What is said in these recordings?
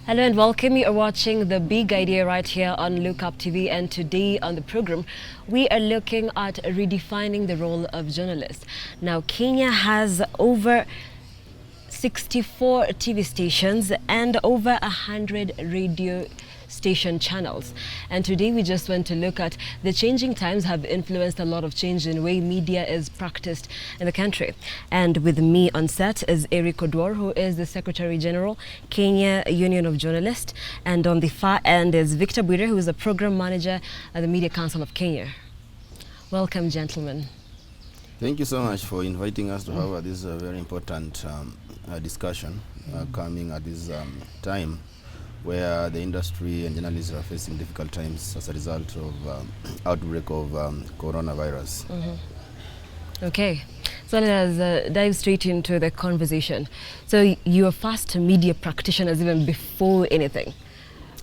Hello and welcome. You are watching The Big Idea right here on Lookup TV, and today on the program we are looking at redefining the role of journalists. Now, Kenya has over 64 TV stations and over 100 radio station channels, and today we just want to look at the changing times have influenced a lot of change in the way media is practiced in the country. And with me on set is Eric Odwor, who is the Secretary General, Kenya Union of Journalists, and on the far end is Victor Bwire, who is the Program Manager at the Media Council of Kenya. Welcome, gentlemen. Thank you so much for inviting us to have this very important discussion coming at this time where the industry and journalists are facing difficult times as a result of outbreak of coronavirus. Okay, so let us dive straight into the conversation. So you are first media practitioners even before anything.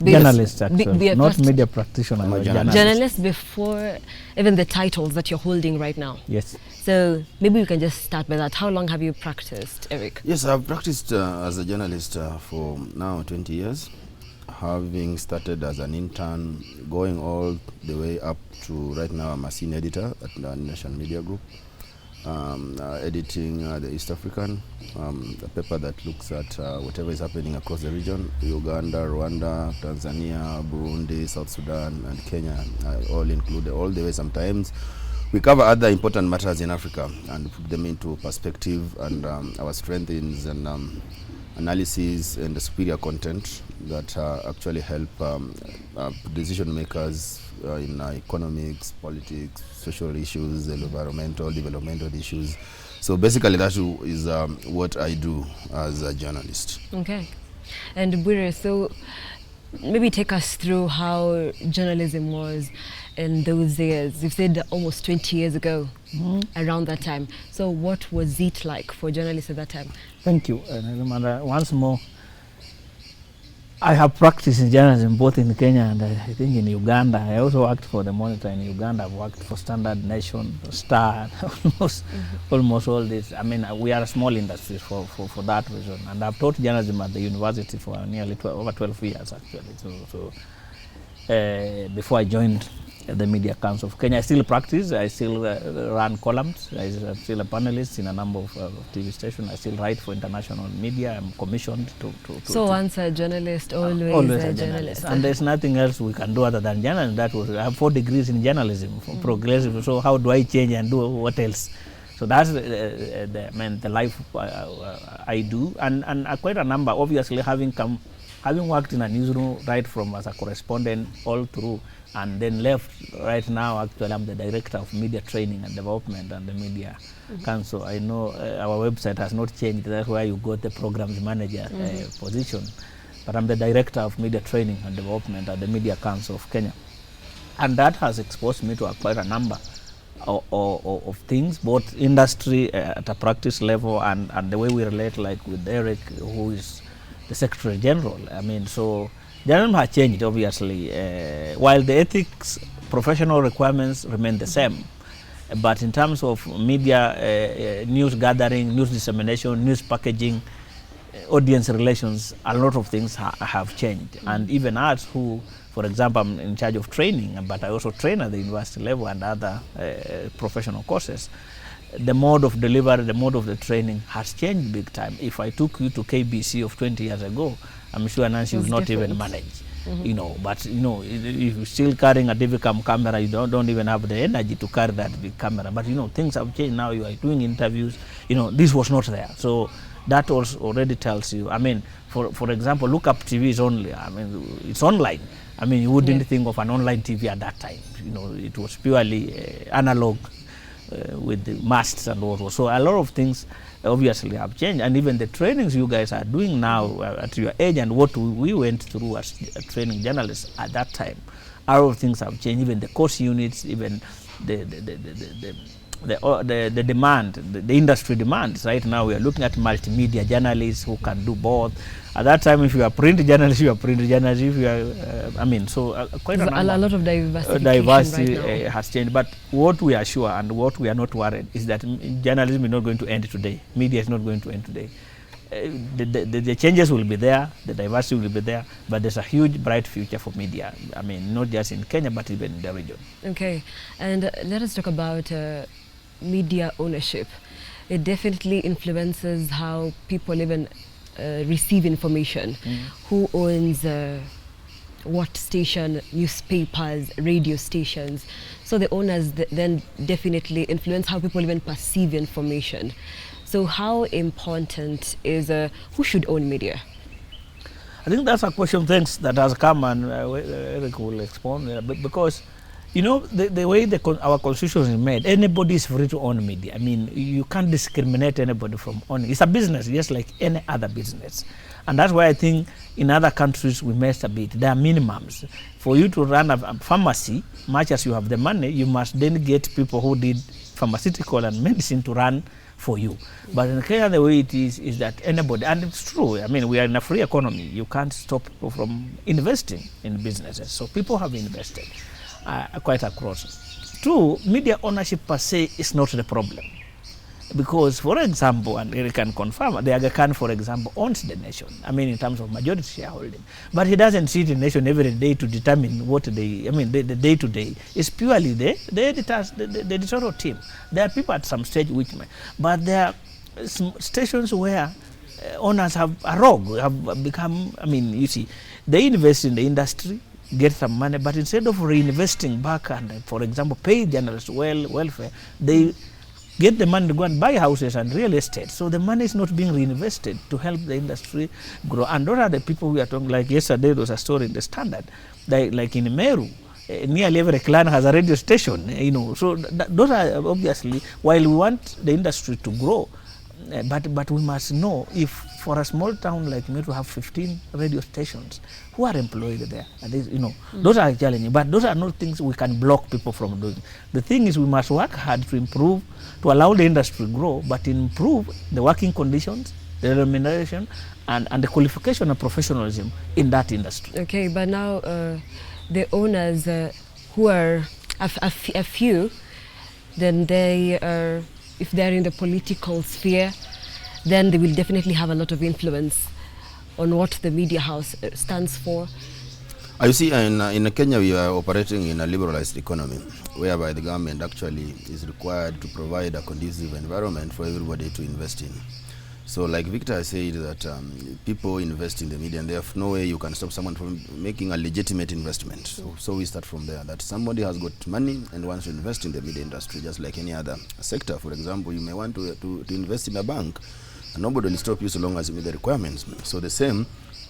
Journalists, actually, not media practitioners. Journalists before even the titles that you're holding right now. Yes. So maybe we can just start by that. How long have you practiced, Eric? Yes, I've practiced as a journalist for now 20 years, having started as an intern, going all the way up to right now I'm a senior editor at the National Media Group, editing the East African, a paper that looks at whatever is happening across the region, Uganda, Rwanda, Tanzania, Burundi, South Sudan, and Kenya, all included, all the way. Sometimes we cover other important matters in Africa and put them into perspective, and our strength is and analysis and the superior content that actually help decision makers in economics, politics, social issues, environmental, developmental issues. So basically that is what I do as a journalist. Okay. And Bwire, so maybe take us through how journalism was in those years. You've said almost 20 years ago, around that time. So what was it like for journalists at that time? Thank you. And once more, I have practiced in journalism both in Kenya and I think in Uganda. I also worked for the Monitor in Uganda. I've worked for Standard, Nation, Star, almost all this. I mean, we are a small industry for that reason. And I've taught journalism at the university for nearly over 12 years, actually. So before I joined the Media Council of Kenya, I still practice. I still run columns. I'm still a panelist in a number of TV stations. I still write for international media. I'm commissioned to So once a journalist, always a journalist. And there's nothing else we can do other than journalism. I have 4 degrees in journalism, progressive. So how do I change and do what else? So that's the life I do. And quite a number, obviously, having worked in a newsroom right from as a correspondent all through, and then left right now, actually I'm the Director of Media Training and Development and the Media Council. I know our website has not changed, that's why you got the Programs Manager position. But I'm the Director of Media Training and Development at the Media Council of Kenya. And that has exposed me to quite a number of things, both industry at a practice level and the way we relate, like with Eric, who is the Secretary General. I mean, so journalism has changed, obviously, while the ethics, professional requirements remain the same. But in terms of media, news gathering, news dissemination, news packaging, audience relations, a lot of things have changed. And even us who, for example, I'm in charge of training, but I also train at the university level and other professional courses. The mode of delivery, the mode of the training has changed big time. If I took you to KBC of 20 years ago, I'm sure Nancy would not even manage, you know. But you know, if you're still carrying a DVCAM camera, you don't even have the energy to carry that big camera. But you know, things have changed now. You are doing interviews. You know, this was not there. So that also already tells you. I mean, for example, Lookup TV is only. I mean, it's online. I mean, you wouldn't think of an online TV at that time. You know, it was purely analog. With the masts and all. So a lot of things obviously have changed, and even the trainings you guys are doing now at your age and what we went through as training journalists at that time, a lot of things have changed. Even the course units, even the demand, the industry demands. Right now we are looking at multimedia journalists who can do both. At that time, if you are print journalist, you are print journalist. If you are, I mean, so quite a lot of diversity right has changed. But what we are sure and what we are not worried is that journalism is not going to end today. Media is not going to end today. the changes will be there, the diversity will be there, but there's a huge, bright future for media. I mean, not just in Kenya, but even in the region. Okay, and let us talk about media ownership. It definitely influences how people even receive information. Who owns what station, newspapers, radio stations. So the owners then definitely influence how people even perceive information. So how important is who should own media? I think that's a question, thanks, that has come, and Eric will explain because, you know, the way our constitution is made, anybody is free to own media. I mean, you can't discriminate anybody from owning. It's a business, just like any other business. And that's why I think in other countries we messed a bit. There are minimums. For you to run a pharmacy, much as you have the money, you must then get people who did pharmaceutical and medicine to run for you. But in Kenya, the way it is that anybody, and it's true, I mean, we are in a free economy. You can't stop people from investing in businesses. So people have invested quite across. Two, media ownership per se is not the problem. Because, for example, and Eric can confirm, the Aga Khan, for example, owns the nation. I mean, in terms of majority shareholding. But he doesn't see the nation every day to determine what the day-to-day. It's purely the editors, the editorial team. There are people at some stage which may. But there are stations where owners have a rogue, have become, I mean, you see, they invest in the industry, get some money, but instead of reinvesting back and, for example, pay journalists welfare, they get the money to go and buy houses and real estate. So the money is not being reinvested to help the industry grow. And those are the people we are talking, like yesterday there was a story in the Standard, like in Meru, nearly every clan has a radio station, you know. So those are obviously, while we want the industry to grow, but we must know if for a small town like Meru to have 15 radio stations, who are employed there? And you know, those are challenging, but those are not things we can block people from doing. The thing is we must work hard to improve, to allow the industry to grow, but improve the working conditions, the remuneration, and the qualification and professionalism in that industry. Okay, but now the owners who are a few, then they are, if they're in the political sphere, then they will definitely have a lot of influence on what the media house stands for. You see, in Kenya we are operating in a liberalized economy, whereby the government actually is required to provide a conducive environment for everybody to invest in. So like Victor said, that people invest in the media and there is no way you can stop someone from making a legitimate investment. So we start from there, that somebody has got money and wants to invest in the media industry just like any other sector. For example, you may want to invest in a bank, and nobody will stop you so long as you meet the requirements. So the same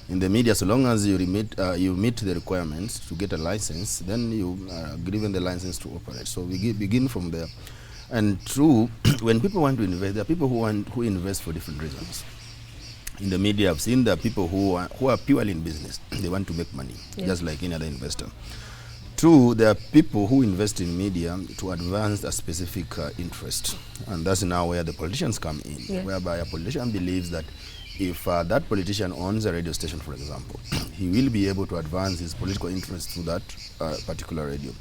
in the media, so long as you meet the requirements to get a license, then you are given the license to operate. So we begin from there. And true, when people want to invest, there are people who invest for different reasons. In the media, I've seen there are people who are purely in business. They want to make money, just like any other investor. Two, there are people who invest in media to advance a specific interest. And that's now where the politicians come in, whereby a politician believes that if that politician owns a radio station, for example, he will be able to advance his political interest through that particular radio.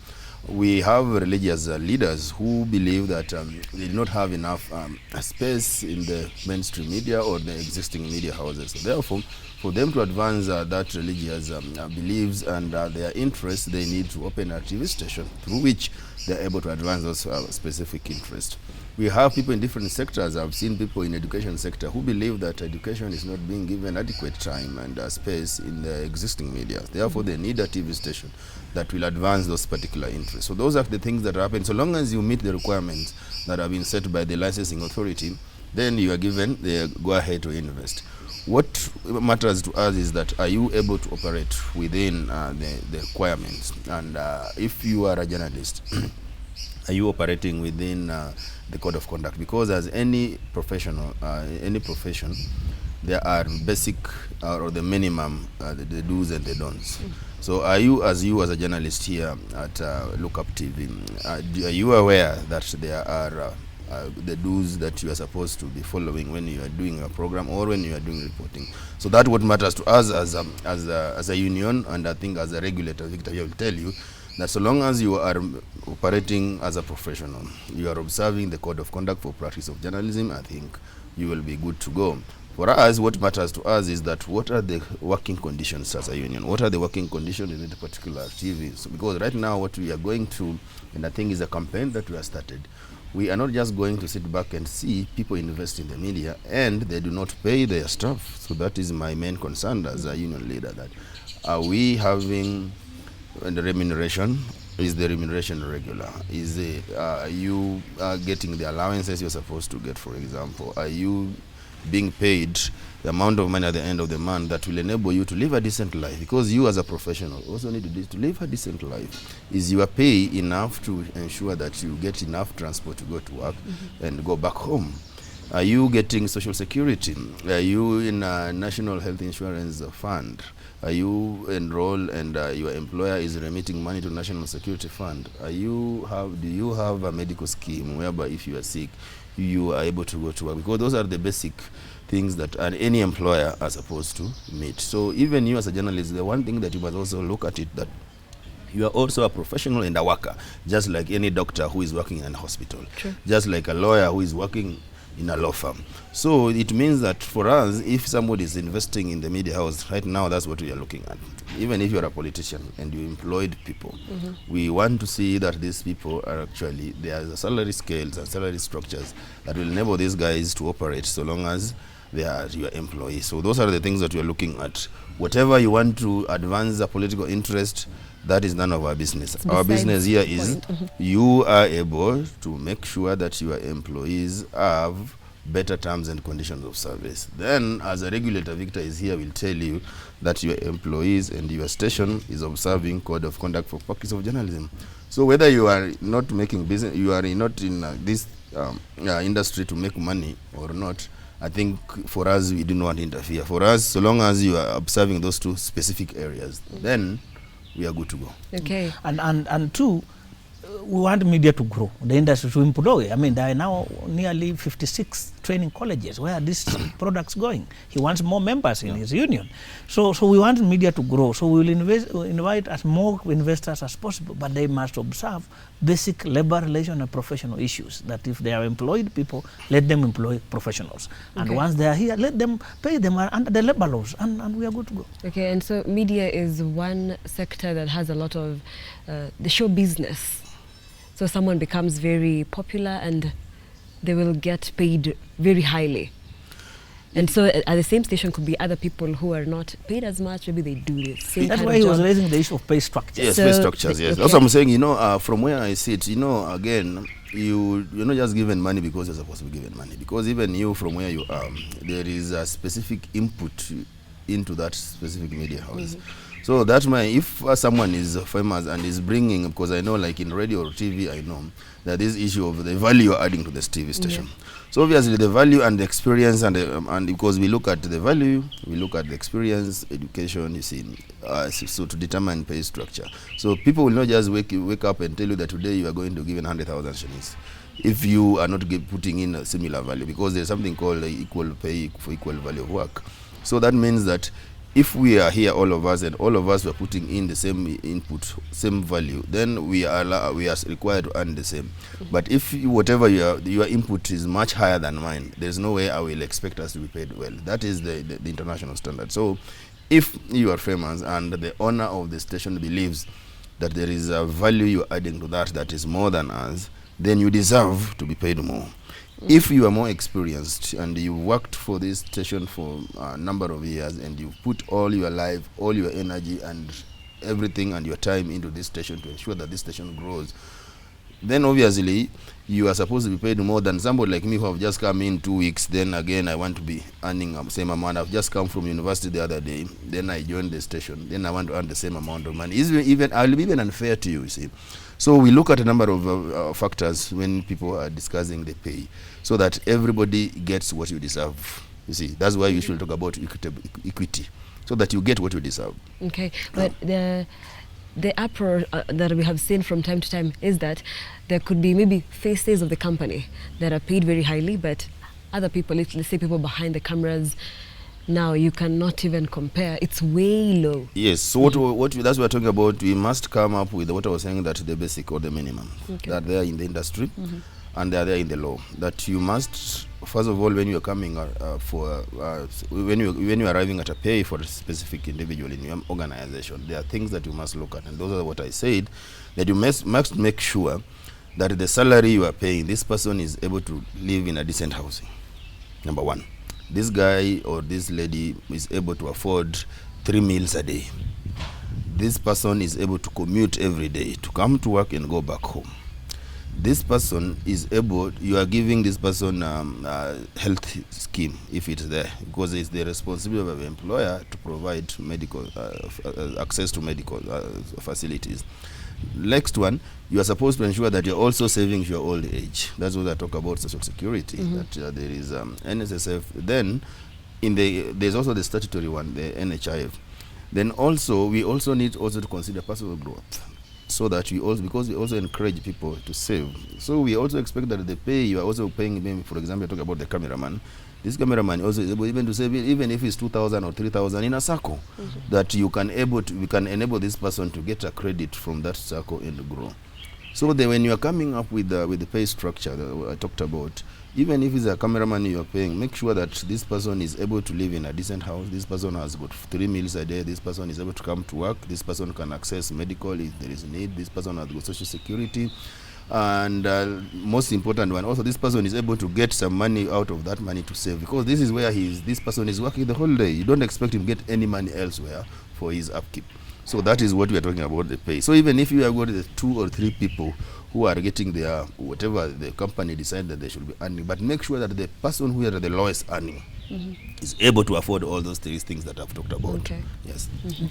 We have religious leaders who believe that they do not have enough space in the mainstream media or the existing media houses. So therefore, for them to advance that religious beliefs and their interests, they need to open a TV station through which they are able to advance those specific interests. We have people in different sectors. I've seen people in education sector who believe that education is not being given adequate time and space in the existing media. Therefore, they need a TV station that will advance those particular interests. So those are the things that happen. So long as you meet the requirements that have been set by the licensing authority, then you are given the go-ahead to invest. What matters to us is that are you able to operate within the requirements? And if you are a journalist, are you operating within the code of conduct? Because as any professional, any profession, there are basic or the minimum, the do's and the don'ts. So are you as a journalist here at Lookup TV, are you aware that there are the do's that you are supposed to be following when you are doing a program or when you are doing reporting? So that what matters to us as a union, and I think as a regulator, Victor will tell you that so long as you are operating as a professional, you are observing the code of conduct for practice of journalism, I think you will be good to go. For us, what matters to us is that what are the working conditions as a union? What are the working conditions in the particular TV? So because right now what we are going through, and I think is a campaign that we have started, we are not just going to sit back and see people invest in the media and they do not pay their staff. So that is my main concern as a union leader, that are we having the remuneration? Is the remuneration regular? Is are you getting the allowances you're supposed to get, for example? Are you being paid the amount of money at the end of the month that will enable you to live a decent life? Because you as a professional also need to live a decent life. Is your pay enough to ensure that you get enough transport to go to work and go back home? Are you getting social security? Are you in a national health insurance fund? Are you enrolled and your employer is remitting money to national security fund? Do you have a medical scheme whereby if you are sick, you are able to go to work? Because those are the basic things that any employer are supposed to meet. So even you as a journalist, the one thing that you must also look at it, that you are also a professional and a worker, just like any doctor who is working in a hospital, just like a lawyer who is working in a law firm. So it means that for us, if somebody is investing in the media house right now, that's what we are looking at. Even if you're a politician and you employed people, we want to see that these people are actually, there are salary scales and salary structures that will enable these guys to operate so long as they are your employees. So those are the things that we are looking at. Whatever you want to advance a political interest, that is none of our business. Our business here is you are able to make sure that your employees have better terms and conditions of service. Then, as a regulator, Victor is here, will tell you that your employees and your station is observing code of conduct for practice of journalism. So whether you are not making business, you are not in this industry to make money or not, I think for us, we do not interfere. For us, so long as you are observing those two specific areas, then we are good to go. Okay. And two, we want media to grow, the industry to employ. I mean, there are now nearly 56 training colleges. Where are these products going? He wants more members in his union. So we want media to grow. So we will invite as more investors as possible, but they must observe basic labor relation and professional issues. That if they are employed people, let them employ professionals. And once they are here, let them pay them under the labor laws, and we are good to go. Okay, and so media is one sector that has a lot of the show business. So someone becomes very popular and they will get paid very highly. And so at the same station could be other people who are not paid as much, maybe they do the same That's kind why of he job. was raising the issue of pay structures. Yes, So pay structures, yes. okay. That's what I'm saying, from where I sit, again, you're not just given money because you're supposed to be given money. Because even you, from where you are, there is a specific input into that specific media house. So that's why if someone is famous and is bringing, because I know like in radio or TV, I know that this issue of the value you're adding to this TV station. So obviously the value and the experience and because we look at the value, we look at the experience, education, you see, so to determine pay structure. So people will not just wake up and tell you that today you are going to give 100,000 shillings if you are not putting in a similar value, because there's something called equal pay for equal value of work. So that means that if we are here, all of us, and all of us were putting in the same input, same value, then we are required to earn the same. But if whatever your input is much higher than mine, there's no way I will expect us to be paid well. That is the international standard. So if you are famous and the owner of the station believes that there is a value you're adding to that is more than us, then you deserve to be paid more. If you are more experienced and you worked for this station for a number of years and you put all your life, all your energy and everything and your time into this station to ensure that this station grows, then obviously you are supposed to be paid more than somebody like me who have just come in 2 weeks. Then again, I want to be earning the same amount. I've just come from university the other day. Then I joined the station. Then I want to earn the same amount of money. I'll be even unfair to you, see. So we look at a number of factors when people are discussing the pay, so that everybody gets what you deserve. You see, that's why we should talk about equity, so that you get what you deserve. Okay, but the uproar that we have seen from time to time is that there could be maybe faces of the company that are paid very highly, but other people, let's say people behind the cameras, now you cannot even compare. It's way low. Yes. So that's what we're talking about. We must come up with what I was saying, that the basic or the minimum that they are in the industry. and they are there in the law, that you must, first of all, when you are coming when you are arriving at a pay for a specific individual in your organization, there are things that you must look at, and those are what I said, that you must make sure that the salary you are paying, this person is able to live in a decent housing. Number one, this guy or this lady is able to afford 3 meals a day. This person is able to commute every day, to come to work and go back home. This person is able, you are giving this person a health scheme if it's there, because it's the responsibility of the employer to provide medical access to medical facilities. Next one, you are supposed to ensure that you're also saving your old age. That's what I talk about social security, that there is NSSF. Then there's also the statutory one, the NHIF. Then also, we also need to consider personal growth, so that because we also encourage people to save. So we also expect that the pay you are also paying, maybe, for example, talk about the cameraman. This cameraman also is able even to save, even if it's 2,000 or 3,000 in a circle, that we can enable this person to get a credit from that circle and grow. So when you are coming up with the pay structure that I talked about, even if it's a cameraman you are paying, make sure that this person is able to live in a decent house. This person has got 3 meals a day. This person is able to come to work. This person can access medical if there is need. This person has got social security. And most important one, also this person is able to get some money out of that money to save, because this is where this person is working the whole day. You don't expect him to get any money elsewhere for his upkeep. So that is what we are talking about, the pay. So even if you have got the 2 or 3 people who are getting their whatever the company decided that they should be earning, but make sure that the person who is at the lowest earning is able to afford all those 3 things that I've talked about. Okay. Yes.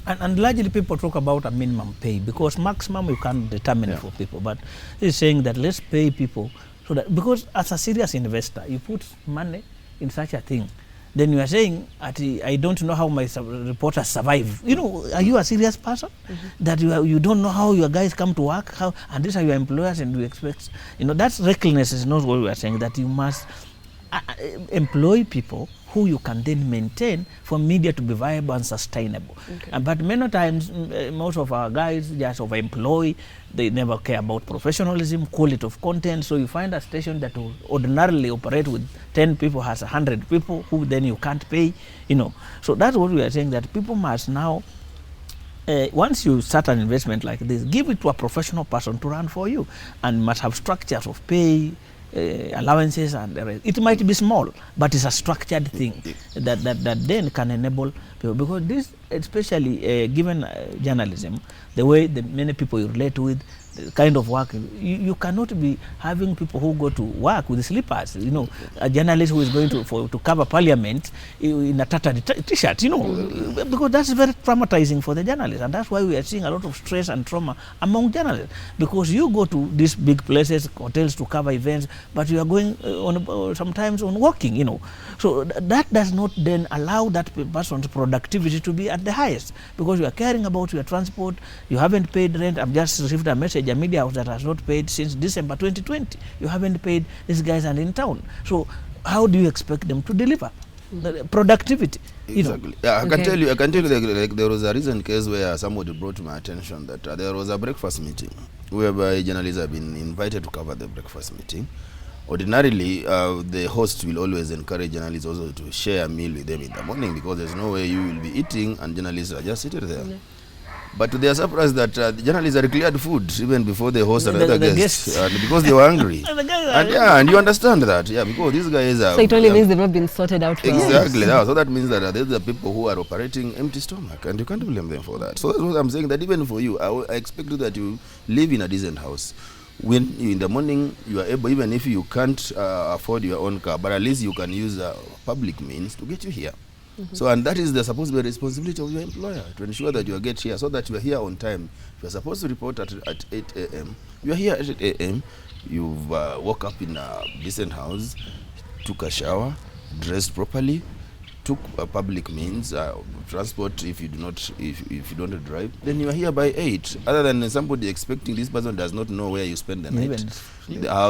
And largely people talk about a minimum pay, because maximum you can't determine for people, but he's saying that let's pay people so that, because as a serious investor, you put money in such a thing, then you are saying, I don't know how my reporters survive. You know, are you a serious person? That you don't know how your guys come to work, and these are your employers, and you expect, that's recklessness is not what we are saying, that you must employ people who you can then maintain for media to be viable and sustainable. But many times, most of our guys just overemploy. They never care about professionalism, quality of content. So you find a station that will ordinarily operate with 10 people has 100 people who then you can't pay. So that's what we are saying, that people must now, once you start an investment like this, give it to a professional person to run for you, and must have structures of pay, allowances, and the rest. It might be small, but it's a structured thing that then can enable people, because this, especially given journalism, the way many people you relate with, the kind of work, you cannot be having people who go to work with slippers. A journalist who is going to cover parliament in a tattered t-shirt, because that's very traumatizing for the journalist, and that's why we are seeing a lot of stress and trauma among journalists, because you go to these big places, hotels, to cover events, but you are going sometimes on walking, So that does not then allow that person's productivity to be at the highest, because you are caring about your transport, you haven't paid rent. I've just received a message, a media house that has not paid since December 2020. You haven't paid, these guys are in town. So how do you expect them to deliver the productivity? Exactly. Yeah, I can tell you, like, there was a recent case where somebody brought to my attention that there was a breakfast meeting whereby journalists have been invited to cover the breakfast meeting. Ordinarily, the host will always encourage journalists also to share a meal with them in the morning, because there's no way you will be eating and journalists are just sitting there. But they are surprised that the journalists had cleared food even before the host and other guests, because they were hungry. And you understand that, because these guys are... So it only means they've not been sorted out well. Exactly. So that means that there's the people who are operating empty stomach, and you can't blame them for that. So that's what I'm saying, that even for you, I expect that you live in a decent house. When you, in the morning, you are able, even if you can't afford your own car, but at least you can use public means to get you here. So, and that is the supposed to be a responsibility of your employer, to ensure that you get here, so that you are here on time. If you are supposed to report at 8 a.m., you are here at 8 a.m., you've woke up in a decent house, took a shower, dressed properly, took public means, transport if you don't drive, then you are here by 8. Other than somebody expecting this person does not know where you spend the night.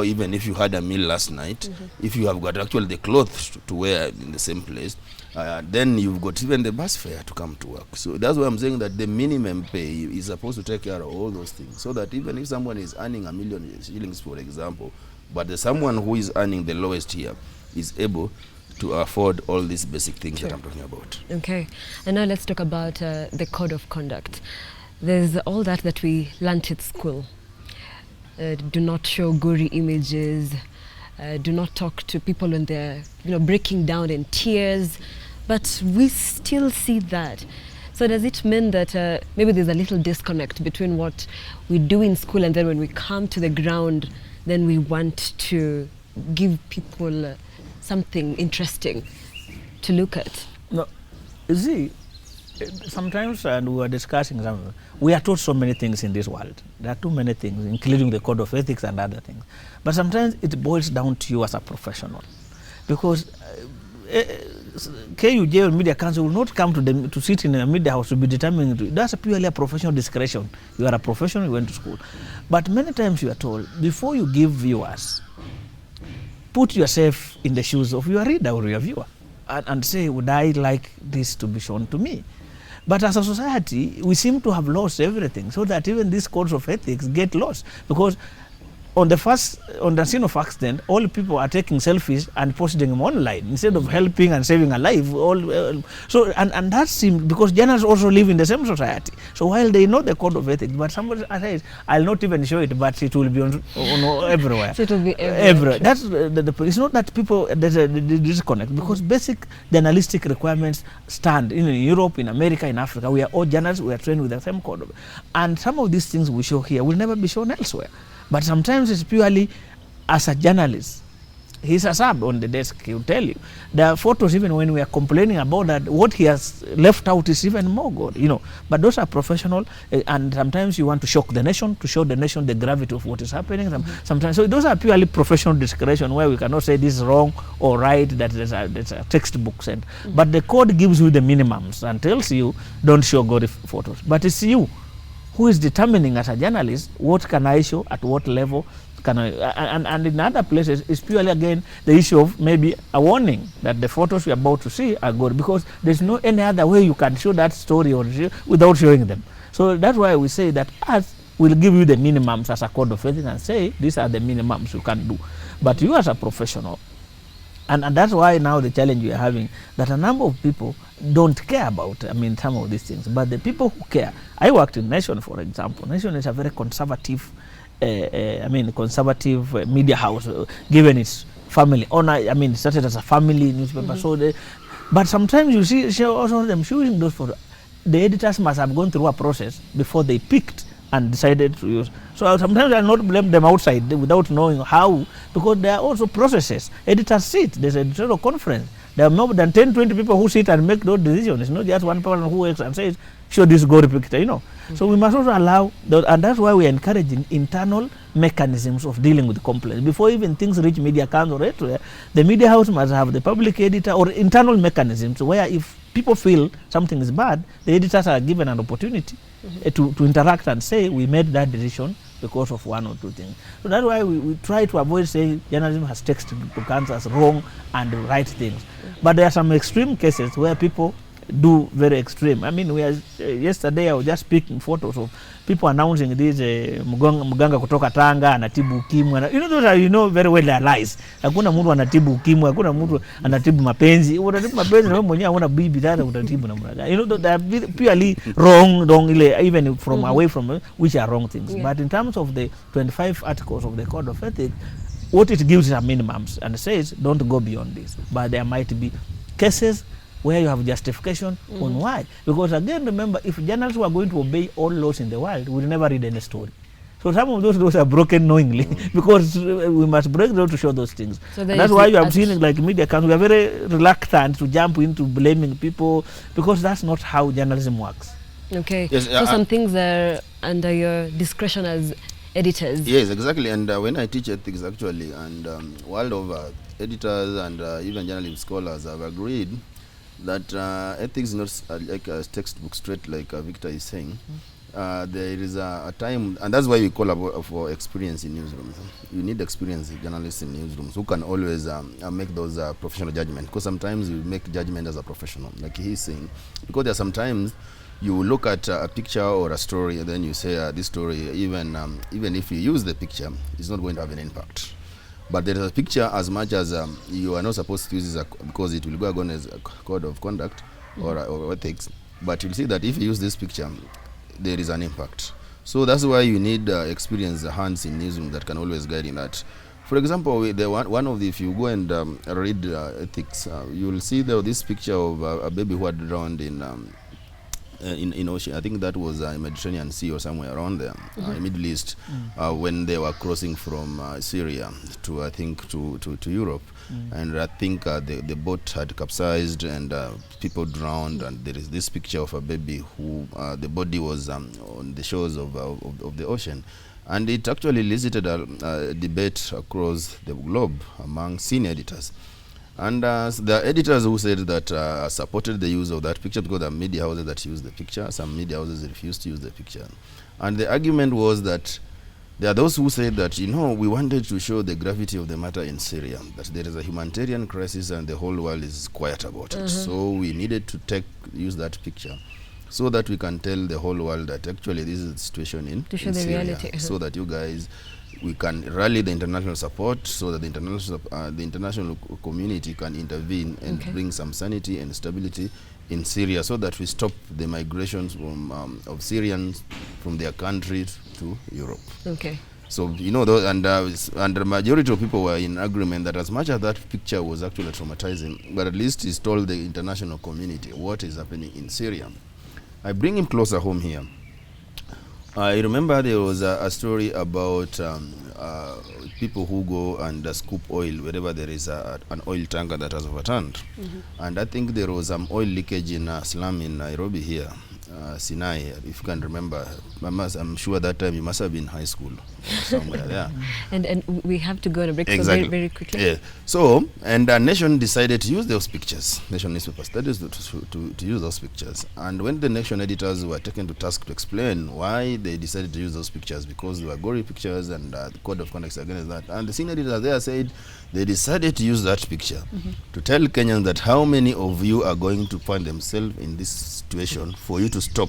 Even if you had a meal last night, if you have got actually the clothes to wear in the same place, then you've got even the bus fare to come to work. So that's why I'm saying that the minimum pay is supposed to take care of all those things, so that even if someone is earning $1 million, for example, But someone who is earning the lowest here is able to afford all these basic things that I'm talking about. Okay, and now let's talk about the code of conduct. There's all that we learnt at school. Do not show gory images. Do not talk to people when they're breaking down in tears. But we still see that. So does it mean that maybe there's a little disconnect between what we do in school and then when we come to the ground, then we want to give people something interesting to look at? No, you see, sometimes, and we were discussing something, we are taught so many things in this world. There are too many things, including the code of ethics and other things. But sometimes it boils down to you as a professional. Because KUJ or Media Council will not come to sit in a media house to be determining. That's purely a professional discretion. You are a professional, you went to school. But many times you are told, before you give viewers, put yourself in the shoes of your reader or your viewer and say, would I like this to be shown to me? But as a society, we seem to have lost everything, so that even these codes of ethics get lost. Because on the scene of accident, all people are taking selfies and posting them online instead of helping and saving a life. So that seems, because journalists also live in the same society. So while they know the code of ethics, but somebody says, I'll not even show it, but it will be on everywhere. So it will be everywhere. That's it's not that people there's a disconnect, because basic journalistic requirements stand in Europe, in America, in Africa. We are all journalists. We are trained with the same code, and some of these things we show here will never be shown elsewhere. But sometimes it's purely as a journalist. He's a sub on the desk, he'll tell you. There are photos, even when we are complaining about that, what he has left out is even more good, But those are professional, and sometimes you want to shock the nation, to show the nation the gravity of what is happening. Sometimes, so those are purely professional discretion, where we cannot say this is wrong or right, that there's a textbook sent. But the code gives you the minimums and tells you, don't show gory photos. But it's you who is determining as a journalist, what can I show, at what level can I, and in other places, it's purely again the issue of maybe a warning that the photos you're about to see are good, because there's no any other way you can show that story or without showing them. So that's why we say that us will give you the minimums as a code of ethics and say these are the minimums you can do. But you as a professional, and that's why now the challenge we are having, that a number of people don't care about, some of these things. But the people who care, I worked in Nation, for example. Nation is a very conservative, conservative media house, given its family owner. It started as a family newspaper. So, but sometimes you see also them showing those photos. The editors must have gone through a process before they picked and decided to use. So sometimes I not blame them outside without knowing how, because there are also processes. Editors sit, there's an editorial conference. There are more than 10, 20 people who sit and make those decisions. It's not just one person who works and says, show this gory picture, So we must also allow, and that's why we're encouraging internal mechanisms of dealing with complaints. Before even things reach media council or everywhere, the media house must have the public editor or internal mechanisms where if people feel something is bad, the editors are given an opportunity to interact and say, we made that decision because of one or two things. So that's why we try to avoid saying journalism has textbook answers wrong and right things. But there are some extreme cases where people do very extreme. Yesterday I was just picking photos of people announcing this mganga kutoka Tanga anatibu ukimwi. Those are very well their lies. Hakuna mtu anatibu ukimwi, hakuna mtu anatibu mapenzi. Unatibu mapenzi na wewe mwenyewe una bibi tena utatibu namna gani? They are purely wrong even from away from which are wrong things. Yeah. But in terms of the 25 articles of the Code of Ethics, what it gives are minimums and says don't go beyond this. But there might be cases where you have justification on why. Because again, remember, if journalists were going to obey all laws in the world, we would never read any story. So some of those laws are broken knowingly because we must break them to show those things. So that's why you have seen like media council, we are very reluctant to jump into blaming people, because that's not how journalism works. Okay, yes, so some things are under your discretion as editors. Yes, exactly. And when I teach ethics actually, and world over, editors and even journalism scholars have agreed that ethics is not like a textbook straight, like Victor is saying. There is a time, and that's why we call for experience in newsrooms. You need experience journalists in newsrooms who can always make those professional judgments, because sometimes you make judgment as a professional, like he's saying. Because there are sometimes you look at a picture or a story, and then you say this story, even if you use the picture, it's not going to have an impact. But there is a picture as much as you are not supposed to use it because it will go against a code of conduct or ethics. But you'll see that if you use this picture, there is an impact. So that's why you need experienced hands in newsroom that can always guide in that. For example, one of the, if you go and read ethics, you will see this picture of a baby who had drowned in ocean. I think that was Mediterranean Sea or somewhere around there, Middle East, when they were crossing from Syria to, I think, to Europe. And I think the boat had capsized and people drowned, and there is this picture of a baby who the body was on the shores of the ocean. And it actually elicited a debate across the globe among senior editors. And the editors who said that supported the use of that picture because there are media houses that use the picture, some media houses refused to use the picture. And the argument was that there are those who said that, we wanted to show the gravity of the matter in Syria, that there is a humanitarian crisis and the whole world is quiet about it. So we needed to use that picture so that we can tell the whole world that actually this is the situation in Syria, reality. So that you guys, we can rally the international support so that the international community can intervene and bring some sanity and stability in Syria, so that we stop the migrations of Syrians from their country to Europe. Okay. So, and the majority of people were in agreement that as much as that picture was actually traumatizing, but at least it told the international community what is happening in Syria. I bring him closer home here. I remember there was a story about people who go and scoop oil wherever there is an oil tanker that has overturned. And I think there was some oil leakage in a slum in Nairobi here, Sinai, if you can remember. I'm sure that time you must have been in high school or somewhere there. And we have to go on a break, exactly. So very quickly. Yeah. So, and the Nation decided to use those pictures. Nation newspaper started to use those pictures. And when the Nation editors were taken to task to explain why they decided to use those pictures, because they were gory pictures and the code of conduct against that. And the senior editors there said they decided to use that picture to tell Kenyans that how many of you are going to find themselves in this situation for you to stop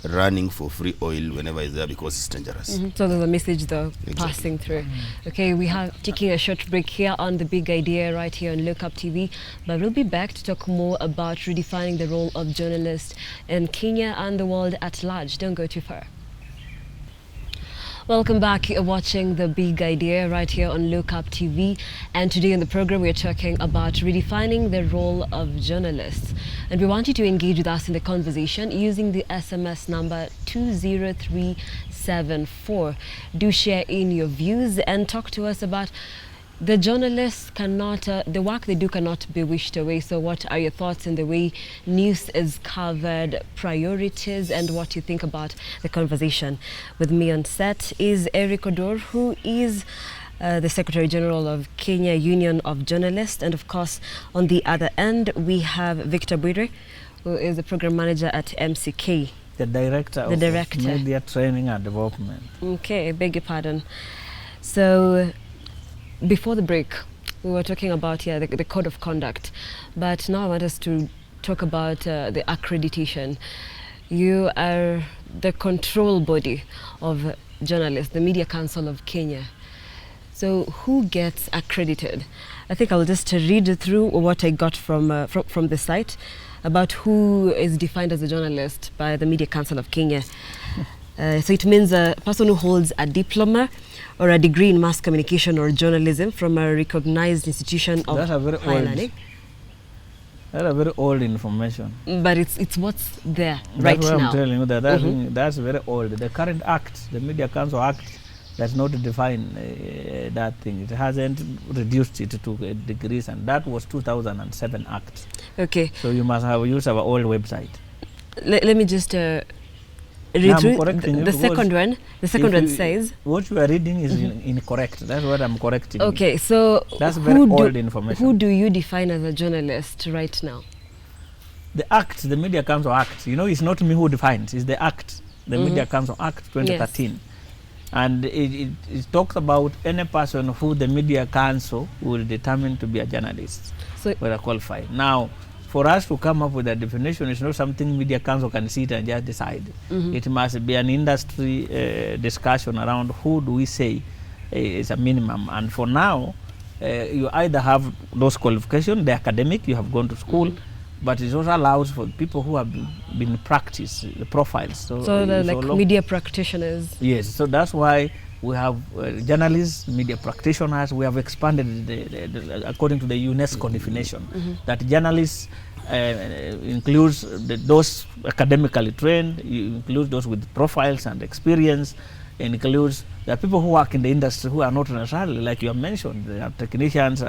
running for free oil whenever it's there because it's dangerous. So there's a message though passing through. Okay, we have taking a short break here on The Big Idea right here on Look Up TV, but we'll be back to talk more about redefining the role of journalists in Kenya and the world at large. Don't go too far. Welcome back. You're watching The Big Idea right here on Look Up TV. And today on the program, we're talking about redefining the role of journalists. And we want you to engage with us in the conversation using the SMS number 20374. Do share in your views and talk to us about the journalists cannot, the work they do cannot be wished away. So what are your thoughts in the way news is covered, priorities, and what you think about the conversation? With me on set is Eric Odor, who is the Secretary General of Kenya Union of Journalists. And of course, on the other end, we have Victor Bwire, who is the Program Manager at MCK. The Director of Media Training and Development. Okay, beg your pardon. So, before the break, we were talking about the code of conduct, but now I want us to talk about the accreditation. You are the control body of journalists, the Media Council of Kenya. So who gets accredited? I think I'll just read through what I got from the site about who is defined as a journalist by the Media Council of Kenya. So it means a person who holds a diploma or a degree in mass communication or journalism from a recognized institution of higher learning. That's a very old information. But it's what's there right now. That's what I'm telling you. That's very old. The current act, the Media Council Act, does not define that thing. It hasn't reduced it to degrees, and that was 2007 Act. Okay. So you must have used our old website. Let me just read through the second one. The second one says what you are reading is incorrect. That's what I'm correcting. Okay, so that's very old information. Who do you define as a journalist right now? The Act, the Media Council Act. It's not me who defines. It's the Act, the Media Council Act 2013, yes. And it talks about any person who the Media Council will determine to be a journalist, so whether qualified. Now, for us to come up with a definition, it's not something Media Council can sit and just decide. It must be an industry discussion around who do we say is a minimum. And for now, you either have those qualifications, the academic, you have gone to school, but it also allows for people who have been practice the profiles. So they're like media practitioners. Yes, so that's why we have journalists, media practitioners. We have expanded according to the UNESCO definition that journalists includes those academically trained, includes those with profiles and experience, includes the people who work in the industry who are not necessarily, like you have mentioned, they are technicians.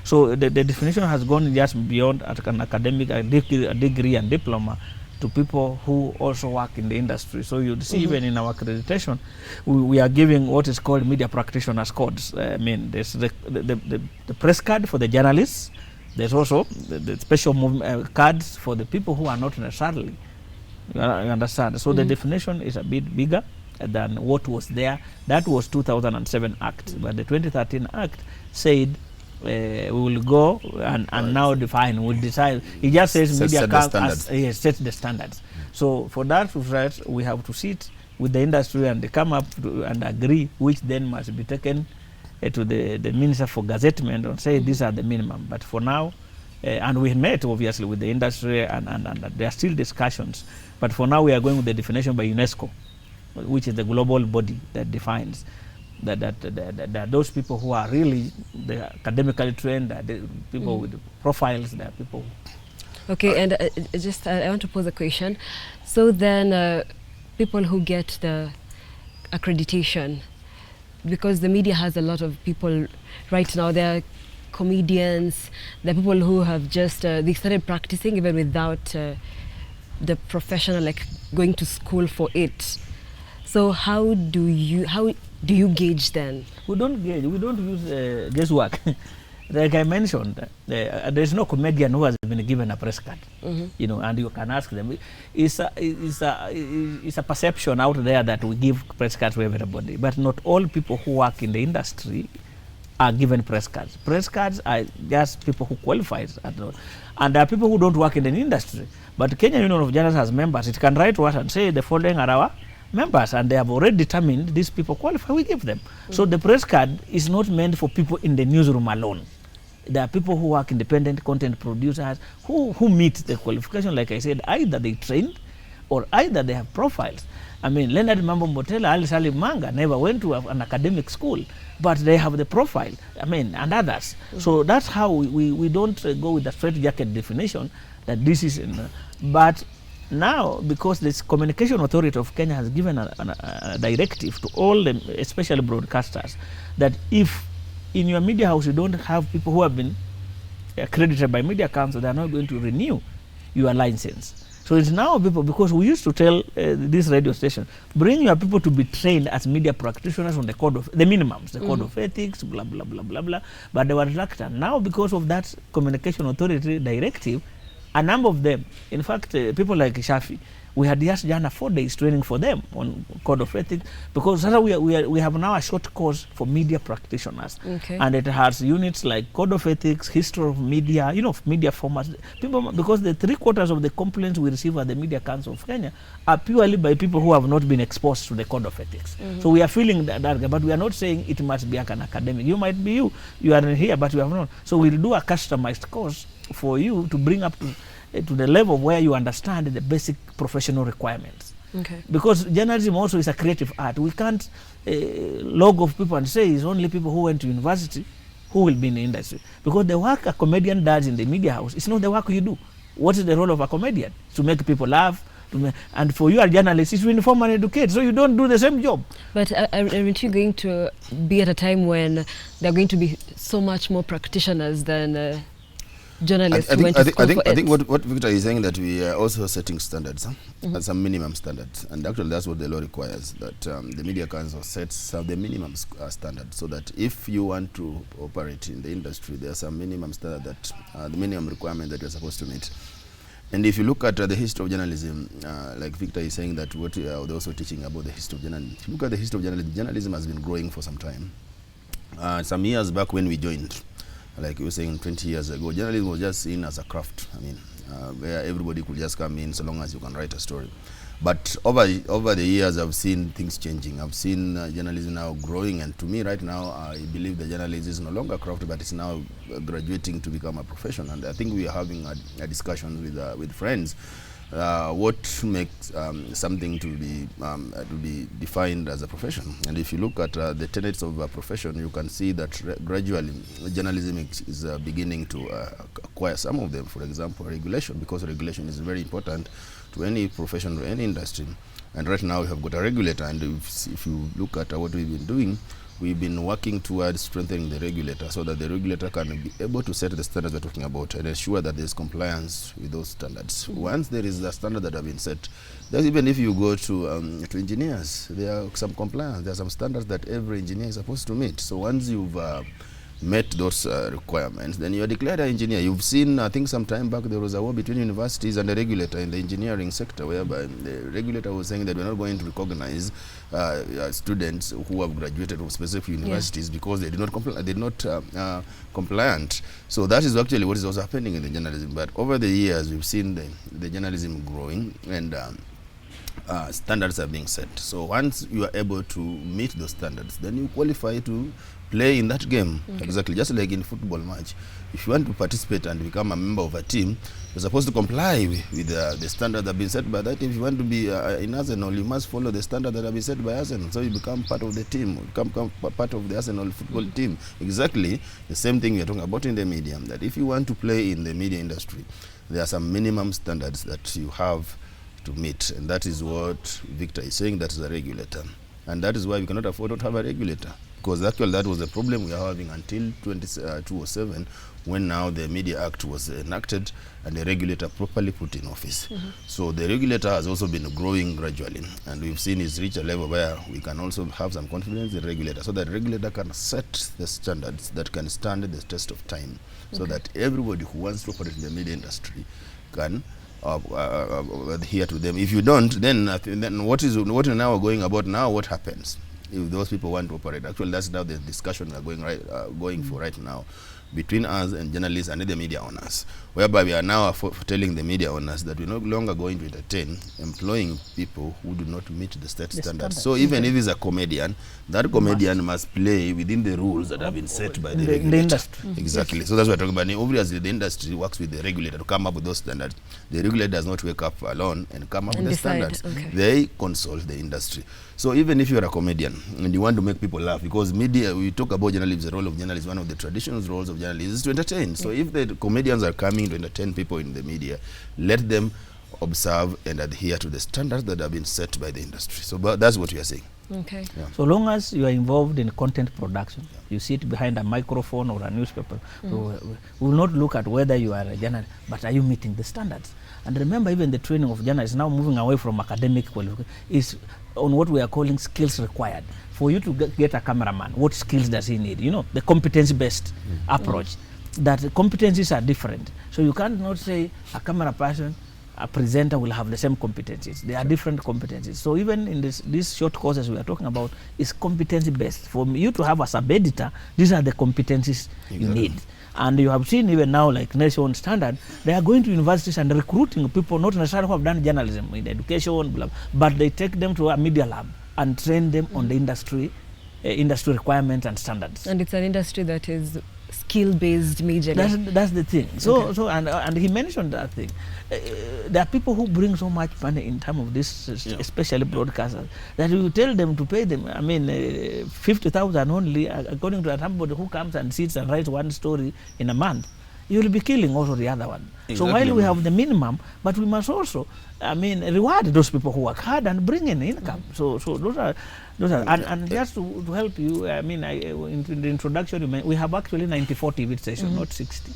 So the definition has gone just beyond an academic, a degree and diploma, to people who also work in the industry. So you'd see even in our accreditation, we are giving what is called media practitioners codes. I mean, there's the press card for the journalists. There's also the special cards for the people who are not necessarily. You understand? So the definition is a bit bigger than what was there. That was 2007 Act, but the 2013 Act said we will go and now define, we'll decide. It just says media sets the standards. So for that, we have to sit with the industry and they come up and agree, which then must be taken to the Minister for Gazettement and say these are the minimum. But for now, and we met obviously with the industry and there are still discussions. But for now, we are going with the definition by UNESCO, which is the global body that defines that those people who are really academically trained, the people with profiles, there are people. Okay, and I want to pose a question. So then people who get the accreditation, because the media has a lot of people right now, there are comedians, there are people who have just, they started practicing even without the professional, like going to school for it. So how do you gauge then? We don't gauge. We don't use guesswork. Like I mentioned, there's no comedian who has been given a press card. You know, and you can ask them. It's a perception out there that we give press cards to everybody, but not all people who work in the industry are given press cards. Press cards are just people who qualify, and there are people who don't work in the industry. But Kenya Union of Journalists has members. It can write to us and say the following are our members, and they have already determined these people qualify, we give them. So the press card is not meant for people in the newsroom alone. There are people who work independent content producers who meet the qualification, like I said, either they trained or either they have profiles. I mean, Leonard Mambo Mbotela, Ali Salim Manga never went to an academic school, but they have the profile, I mean, and others. So that's how we don't go with the straitjacket definition that this is, but now, because this Communication Authority of Kenya has given a directive to all them, especially broadcasters, that if in your media house you don't have people who have been accredited by Media Council, they are not going to renew your license. So it's now people, because we used to tell this radio station, bring your people to be trained as media practitioners on the code of, the minimums, the code of ethics, blah, blah, blah, blah, blah, but they were reluctant. Now, because of that Communication Authority directive, a number of them, in fact, people like Shafi, we had just done a 4 days training for them on code of ethics, because we have now a short course for media practitioners, and it has units like code of ethics, history of media, you know, media formats. People, because the 3/4 of the complaints we receive at the Media Council of Kenya are purely by people who have not been exposed to the code of ethics. So we are feeling that, but we are not saying it must be like an academic. You might be you are here, but you have not. So we'll do a customized course for you to bring up to the level where you understand the basic professional requirements. Because journalism also is a creative art. We can't log off people and say it's only people who went to university who will be in the industry. Because the work a comedian does in the media house is not the work you do. What is the role of a comedian? To make people laugh. And for you, a journalist, is to inform and educate. So you don't do the same job. But aren't you going to be at a time when there are going to be so much more practitioners than journalists? I think what Victor is saying, that we are also setting standards, some minimum standards, and actually that's what the law requires, that the Media Council sets the minimum standard, so that if you want to operate in the industry, there are some minimum standard that the minimum requirement that you're supposed to meet. And if you look at the history of journalism, like Victor is saying, that what we are also teaching about the history of journalism. If you look at the history of journalism, journalism has been growing for some time. Some years back when we joined, like you were saying 20 years ago, journalism was just seen as a craft. I mean, where everybody could just come in so long as you can write a story. But over the years, I've seen things changing. I've seen journalism now growing, and to me right now, I believe the journalism is no longer craft, but it's now graduating to become a profession. And I think we are having a discussion with friends. What makes something to be defined as a profession? And if you look at the tenets of a profession, you can see that gradually journalism is beginning to acquire some of them. For example, regulation, because regulation is very important to any profession or any industry. And right now we have got a regulator, and if you look at what we've been doing, we've been working towards strengthening the regulator so that the regulator can be able to set the standards we're talking about and ensure that there's compliance with those standards. Once there is a standard that have been set, then even if you go to engineers, there are some compliance, there are some standards that every engineer is supposed to meet. So once you've met those requirements, then you are declared an engineer. You've seen, I think some time back, there was a war between universities and the regulator in the engineering sector, whereby the regulator was saying that we're not going to recognize students who have graduated from specific universities because they did not compliant. So that is actually what is also happening in the journalism. But over the years, we've seen the journalism growing, and standards are being set. So once you are able to meet those standards, then you qualify to play in that game. Exactly, just like in football match. If you want to participate and become a member of a team, you're supposed to comply with the standards that have been set by that team. If you want to be in Arsenal, you must follow the standards that have been set by Arsenal. So you become part of the team, become part of the Arsenal football team. Exactly the same thing we are talking about in the media, that if you want to play in the media industry, there are some minimum standards that you have to meet, and that is what Victor is saying, that is a regulator. And that is why we cannot afford not to have a regulator, because actually that was the problem we are having until 2007, when now the Media Act was enacted and the regulator properly put in office. So the regulator has also been growing gradually, and we've seen it's reached a level where we can also have some confidence in the regulator, so that the regulator can set the standards that can stand the test of time, so that everybody who wants to operate in the media industry can adhere to them. If you don't, then what is now going about now? What happens if those people want to operate? Actually, that's now the discussion we are going for right now, between us and journalists and the media owners, whereby we are now telling the media owners that we're no longer going to entertain employing people who do not meet the state standards. So even if he's a comedian, that comedian must play within the rules that have been set by the regulator. industry. Exactly. So that's what we're talking about. Obviously, the industry works with the regulator to come up with those standards. The regulator does not wake up alone and come up with the standards. They consult the industry. So even if you're a comedian and you want to make people laugh, because media, we talk about journalism, the role of journalism, one of the traditional roles of journalists is to entertain. So if the comedians are coming to entertain people in the media, let them observe and adhere to the standards that have been set by the industry. So that's what we are saying. Okay. Yeah. So long as you are involved in content production, you sit behind a microphone or a newspaper, so we will not look at whether you are a journalist, but are you meeting the standards? And remember, even the training of journalists now moving away from academic qualification is on what we are calling skills required. For you to get a cameraman, what skills does he need? You know, the competence-based approach. That competencies are different. So you can't not say a camera person, a presenter will have the same competencies. They are different competencies. So even in these short courses we are talking about is competency-based. For you to have a sub-editor, these are the competencies you need. And you have seen even now, like Nation Standard, they are going to universities and recruiting people, not necessarily who have done journalism in education, blah, but they take them to a media lab and train them on the industry requirements and standards. And it's an industry that is skill-based majorly. That's the thing. So and he mentioned that thing. There are people who bring so much money in terms of this, especially broadcasters, that you tell them to pay them. I mean, 50,000 only, according to somebody who comes and sits and writes one story in a month. You will be killing also the other one. Exactly. So while we have the minimum, but we must also, I mean, reward those people who work hard and bring in income. So those are and just to help you, I mean, in the introduction, we have actually 94 TV stations, not 60.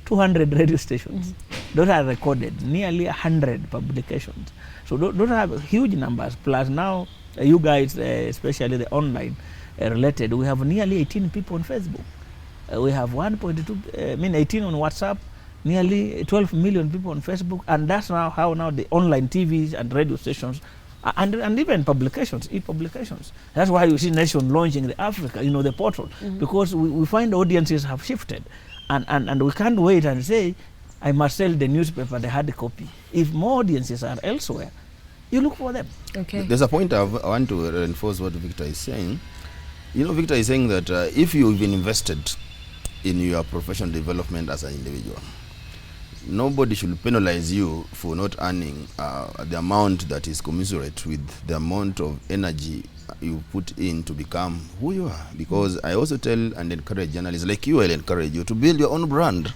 200 radio stations. Those are recorded, nearly 100 publications. So those are huge numbers. Plus now, you guys, especially the online related, we have nearly 18 people on Facebook. We have 18 on WhatsApp, nearly 12 million people on Facebook, and that's now how now the online TVs and radio stations and even publications, e-publications. That's why you see Nation launching the Africa, the portal, because we find audiences have shifted, and we can't wait and say, I must sell the newspaper, the hard copy. If more audiences are elsewhere, you look for them. Okay. There's a point I want to reinforce what Victor is saying. You know, Victor is saying that if you've been invested in your professional development as an individual, nobody should penalize you for not earning the amount that is commensurate with the amount of energy you put in to become who you are. Because I also tell and encourage journalists like you, I'll encourage you to build your own brand,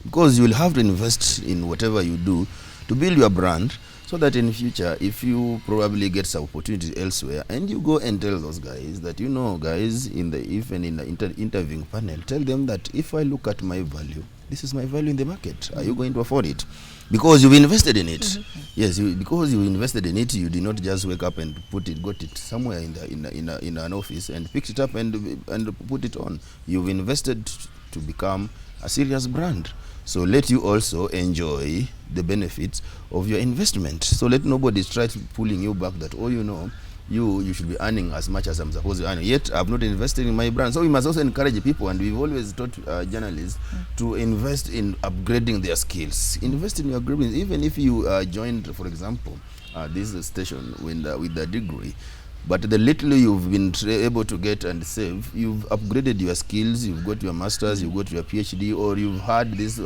because you will have to invest in whatever you do to build your brand, so that in future, if you probably get some opportunity elsewhere and you go and tell those guys that, you know, guys, in the interviewing panel, tell them that if I look at my value, this is my value in the market. Are you going to afford it? Because you've invested in it. Yes, because you invested in it, you did not just wake up and got it somewhere in an office and picked it up and put it on. You've invested to become a serious brand. So let you also enjoy the benefits of your investment. So let nobody try to pulling you back that, oh, you know, you should be earning as much as I'm supposed to earn, yet I've not invested in my brand. So we must also encourage people, and we've always taught journalists to invest in upgrading their skills. Invest in your upgrading. Even if you joined, for example, this station with the degree, but the little you've been able to get and save, you've upgraded your skills, you've got your master's, you've got your PhD, or you've had this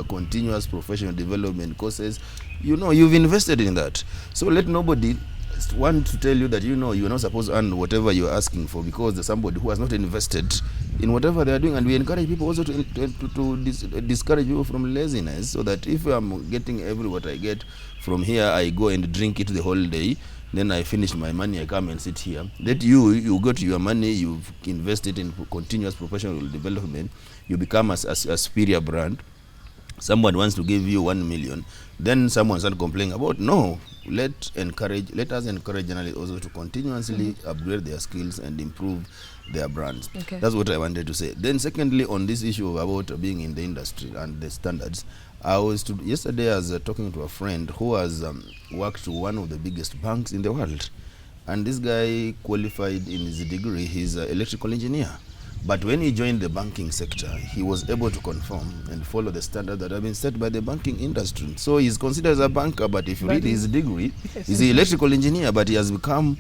continuous professional development courses, you know, you've invested in that. So let nobody want to tell you that, you know, you're not supposed to earn whatever you're asking for, because there's somebody who has not invested in whatever they're doing. And we encourage people also to discourage people from laziness, so that if I'm getting what I get from here, I go and drink it the whole day, then I finish my money, I come and sit here. That you got your money, you've invested in continuous professional development, you become a superior brand. Someone wants to give you 1 million, then someone starts complaining about, no, let us encourage journalists also to continuously upgrade their skills and improve their brands. Okay. That's what I wanted to say. Then secondly, on this issue about being in the industry and the standards, yesterday I was talking to a friend who has worked to one of the biggest banks in the world, and this guy qualified in his degree. He's an electrical engineer. But when he joined the banking sector, he was able to conform and follow the standards that have been set by the banking industry. So he's considered as a banker, but if you read his degree, he's an electrical engineer, but he has become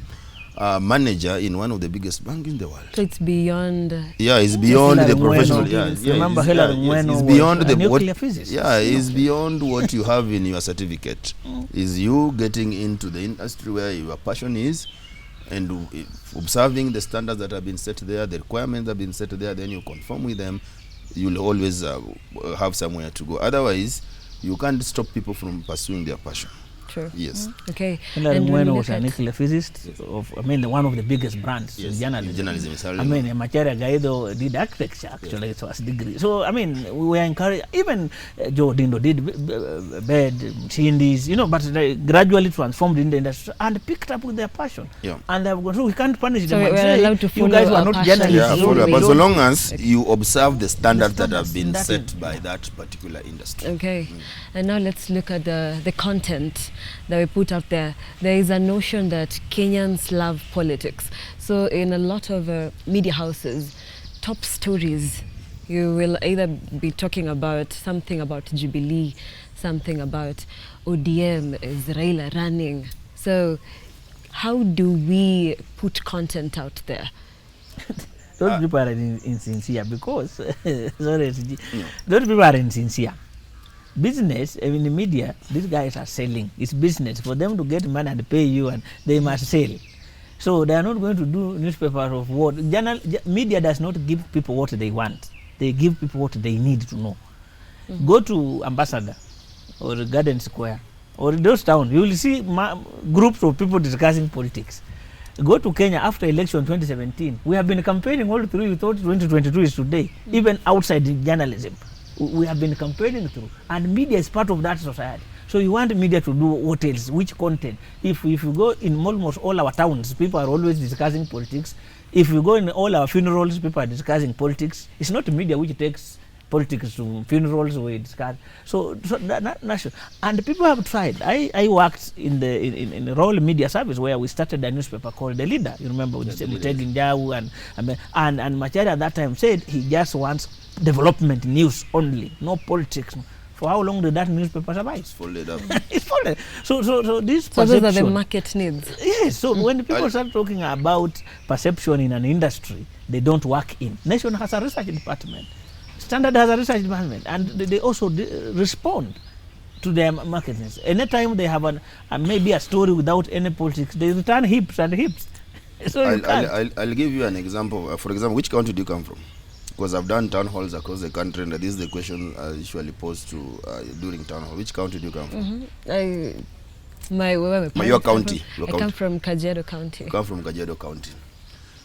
a manager in one of the biggest banks in the world. So it's beyond... Yeah, it's beyond the professional... Remember Hillary Mweno it's beyond the nuclear physicist. Yeah, it's beyond what you have in your certificate. Is you getting into the industry where your passion is, and observing the standards that have been set there, the requirements that have been set there, then you conform with them, you'll always have somewhere to go. Otherwise, you can't stop people from pursuing their passion. Sure. Yes. Okay. Hillary Mweno was a nuclear physicist one of the biggest brands in journalism. Macharia Gaido did architecture, actually, it was degree. So, we were encouraged, even Joe Dindo did bed, Chindies, but they gradually transformed in the industry and picked up with their passion. Yeah. And so we can't punish so them. We're allowed to follow you guys our are not passion. journalists. Yeah, but so long as you observe the standards that have been set by that particular industry. Okay. And now let's look at the content that we put out there. There is a notion that Kenyans love politics. So in a lot of media houses, top stories, you will either be talking about something about Jubilee, something about ODM, is Raila running. So how do we put content out there? Those people are insincere because, those people are insincere. Business, in the media, these guys are selling. It's business. For them to get money and pay you, and they must sell. So they are not going to do newspapers of what. Media does not give people what they want. They give people what they need to know. Go to Ambassador or Garden Square or those towns, you will see groups of people discussing politics. Go to Kenya after election 2017. We have been campaigning all through. We thought 2022 is today, even outside journalism. We have been campaigning through, and media is part of that society. So you want media to do what else, which content? If you go in almost all our towns, people are always discussing politics. If you go in all our funerals, people are discussing politics. It's not media which takes politics to funerals we discuss. So that's and people have tried. I worked in the Royal Media Service where we started a newspaper called The Leader. You remember with Mutegi Njau and Macharia at that time said he just wants development news only, no politics. For how long did that newspaper survive? It's folded up. It's folded. So this So those are the perception. market needs. Yes. So when people start talking about perception in an industry, they don't work in. Nation has a research department. Standard has a research department, and they also respond to their market needs. Anytime they have maybe a story without any politics, they return hips and hips. So I'll give you an example. For example, which county do you come from? Because I've done town halls across the country, and this is the question I usually pose to during town hall. Which county do you come from? Your county. I come from Kajiado County. You come from Kajiado County.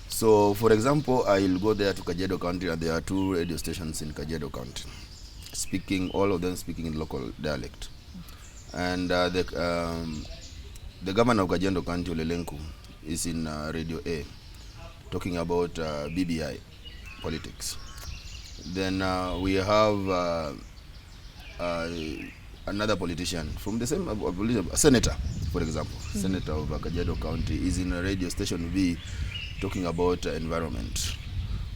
So, for example, I'll go there to Kajiado County, and there are 2 radio stations in Kajiado County, all of them speaking in local dialect. And the governor of Kajiado County, Olelenku, is in Radio A, talking about BBI politics. Then we have another politician from the same a senator, for example. Senator of Kajiado County is in a radio station B talking about environment.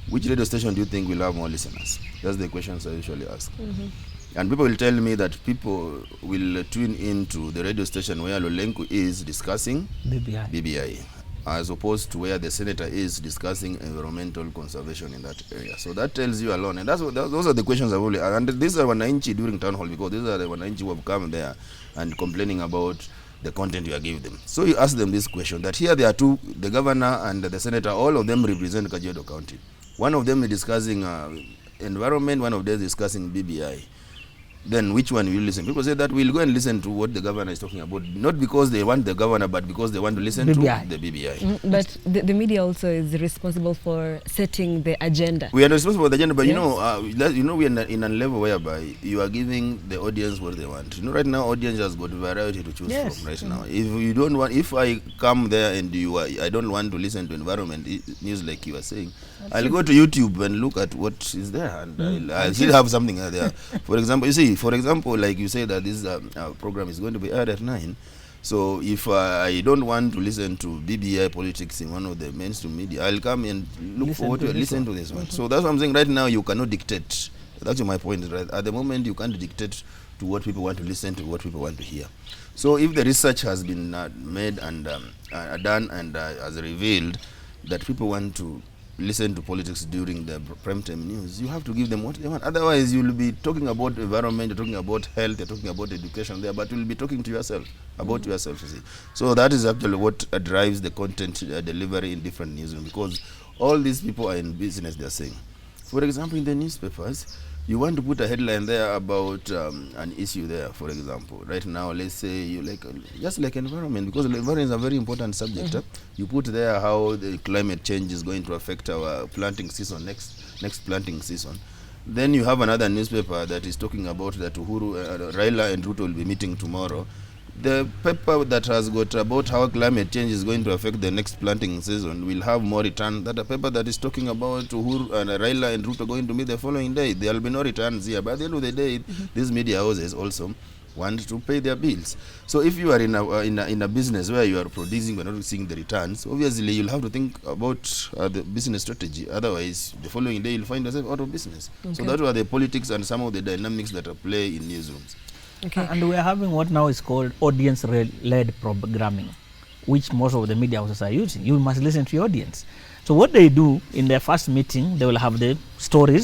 Which radio station do you think will have more listeners? That's the questions I usually ask. And people will tell me that people will tune into the radio station where Lolenku is discussing BBI, as opposed to where the senator is discussing environmental conservation in that area. So that tells you alone. And those are the questions I've already, and these are Wananchi during town hall, because these are the Wananchi who have come there and complaining about the content you are giving them. So you ask them this question, that here there are 2, the governor and the senator, all of them represent Kajiado County. One of them is discussing environment, one of them is discussing BBI. Then which one will you listen? People say that we'll go and listen to what the governor is talking about, not because they want the governor, but because they want to listen BBI. to the BBI. But the media also is responsible for setting the agenda. We are responsible for the agenda, but yes. We are in a level whereby you are giving the audience what they want. Right now, audience has got variety to choose from right now. If you don't want, if I come there and I don't want to listen to environment news like you are saying, I'll go to YouTube and look at what is there, and I'll still have something there. For example, like you say that this program is going to be aired at 9. So if I don't want to listen to BBI politics in one of the mainstream media, I'll come and listen to this one. So that's what I'm saying. Right now, you cannot dictate. That's my point. Right at the moment, you can't dictate to what people want to listen to, what people want to hear. So if the research has been made and done and has revealed that people want to listen to politics during the prime time news, you have to give them what they want. Otherwise, you'll be talking about environment, you're talking about health, you're talking about education there, but you'll be talking to yourself, about yourself, you see. So that is actually what drives the content delivery in different newsrooms, because all these people are in business, they're saying. For example, in the newspapers, you want to put a headline there about an issue there, for example. Right now, let's say you just like environment, because environment is a very important subject. You put there how the climate change is going to affect our planting season, next planting season. Then you have another newspaper that is talking about that Raila and Ruto will be meeting tomorrow. The paper that has got about how climate change is going to affect the next planting season will have more return than a paper that is talking about Uhuru and Raila and Ruto going to meet the following day. There will be no returns here. But at the end of the day, these media houses also want to pay their bills. So if you are in a business where you are producing but not seeing the returns, obviously you'll have to think about the business strategy. Otherwise, the following day you'll find yourself out of business. Okay. So that are the politics and some of the dynamics that are play in newsrooms. Okay. And we are having what now is called audience-led programming, which most of the media houses are using. You must listen to your audience. So what they do in their first meeting, they will have the story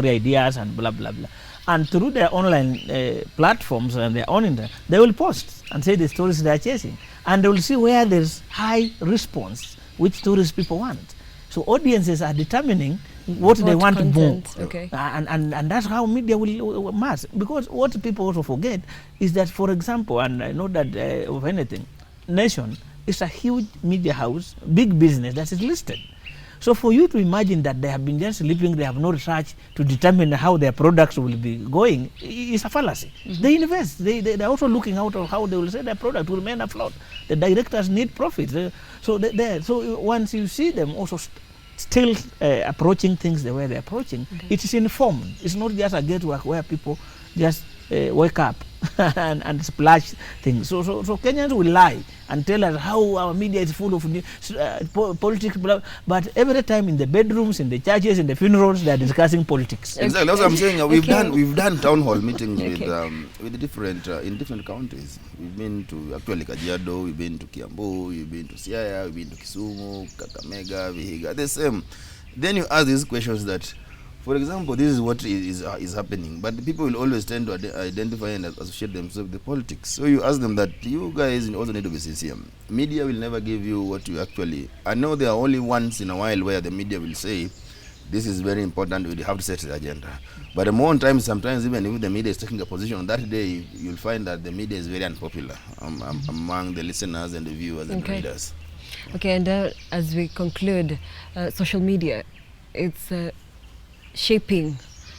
ideas and blah, blah, blah. And through their online platforms and their own internet, they will post and say the stories they are chasing. And they will see where there's high response, which stories people want. So audiences are determining what they want content, more. Okay. And that's how media will mass. Because what people also forget is that, for example, and I know that of anything, Nation is a huge media house, big business that is listed. So for you to imagine that they have been just sleeping, they have no research to determine how their products will be going, is a fallacy. They invest. They're also looking out of how they will say their product will remain afloat. The directors need profits. So once you see them also still approaching things the way they're approaching, it is informed. It's not just a gateway where people just wake up and splash things. So Kenyans will lie and tell us how our media is full of politics, but every time in the bedrooms, in the churches, in the funerals, they are discussing politics. Exactly, that's what I'm saying. We've done town hall meetings with different in different counties. We've been to actually Kajiado, we've been to Kiambu, we've been to Siaya, we've been to Kisumu, Kakamega, Vihiga. The same. Then you ask these questions that, for example, this is what is happening, but the people will always tend to identify and associate themselves with the politics. So you ask them that you guys also need to be sincere. Media will never give you what you actually. I know there are only once in a while where the media will say, this is very important, we have to set the agenda. But more times, sometimes even if the media is taking a position on that day, you'll find that the media is very unpopular among the listeners and the viewers and the readers. Okay, and as we conclude, social media, it's shaping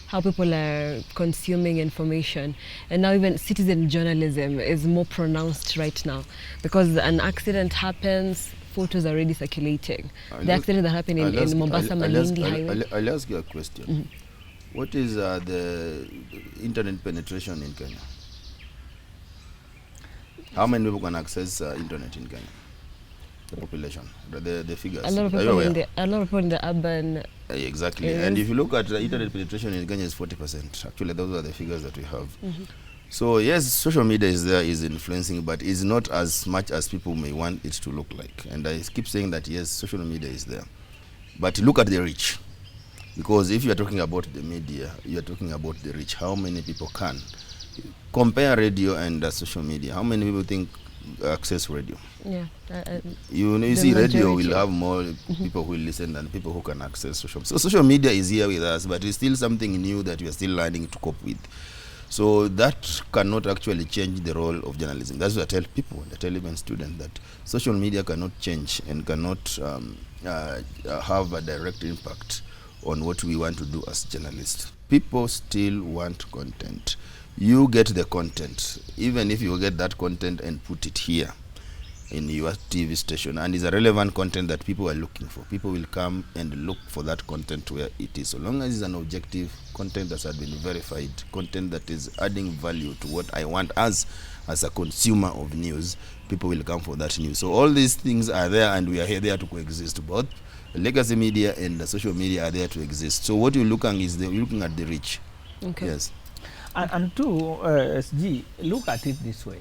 how people are consuming information, and now even citizen journalism is more pronounced right now because an accident happens, photos are already circulating. The accident that happened in Mombasa Malindi Highway. I'll ask you a question. What is the internet penetration in Kenya? How many people can access internet in Kenya? The population, the figures. A lot of people in the urban. Exactly, and if you look at the internet penetration in Kenya is 40%. Actually, those are the figures that we have. So yes, social media is influencing, but is not as much as people may want it to look like. And I keep saying that yes, social media is there, but look at the reach, because if you are talking about the media, you are talking about the reach. How many people can compare radio and social media? How many people think access radio? Yeah, you see, radio will have more people who will listen than people who can access social. So social media is here with us, but it's still something new that we are still learning to cope with. So that cannot actually change the role of journalism. That's what I tell people, I tell even students, that social media cannot change and cannot have a direct impact on what we want to do as journalists. People still want content. You get the content, even if you get that content and put it here in your TV station, and it's a relevant content that people are looking for. People will come and look for that content where it is. So long as it's an objective content that has been verified, content that is adding value to what I want as a consumer of news, people will come for that news. So all these things are there, and we are here there to coexist. Both legacy media and the social media are there to exist. So what you're looking is you're looking at the reach. Okay. Yes. And two, SG, look at it this way,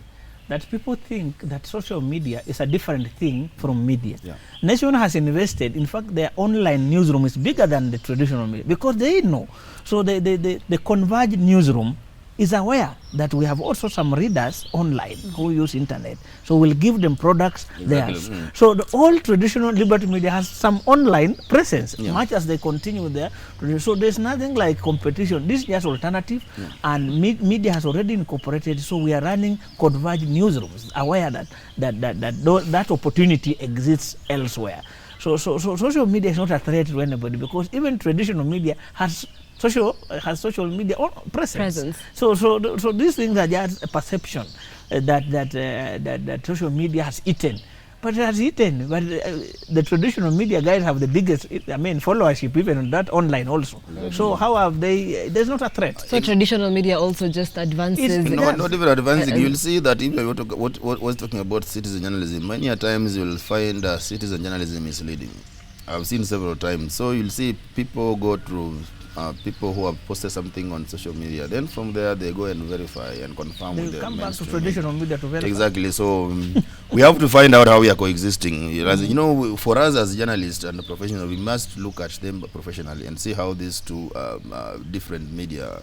that people think that social media is a different thing from media. Yeah. Nation has invested, in fact, their online newsroom is bigger than the traditional media because they know. So the converged newsroom is aware that we have also some readers online who use internet. So we'll give them products there. So the all traditional liberty media has some online presence, much as they continue there. So there's nothing like competition. This is just alternative, and media has already incorporated. So we are running converged newsrooms, aware that opportunity exists elsewhere. So social media is not a threat to anybody, because even traditional media has social media presence. So these things are just a perception that social media has eaten. But it has eaten. But the traditional media guys have the biggest, followership even on that online also. So how have they? There's not a threat. So traditional media also just advances. Not even advancing. You'll see that if you was talking about citizen journalism, many a times you'll find citizen journalism misleading. I've seen several times. So you'll see people go through. People who have posted something on social media, then from there they go and verify and confirm with the come back to traditional media to verify. Exactly. So we have to find out how we are coexisting. You know, for us as journalists and professionals, we must look at them professionally and see how these two different media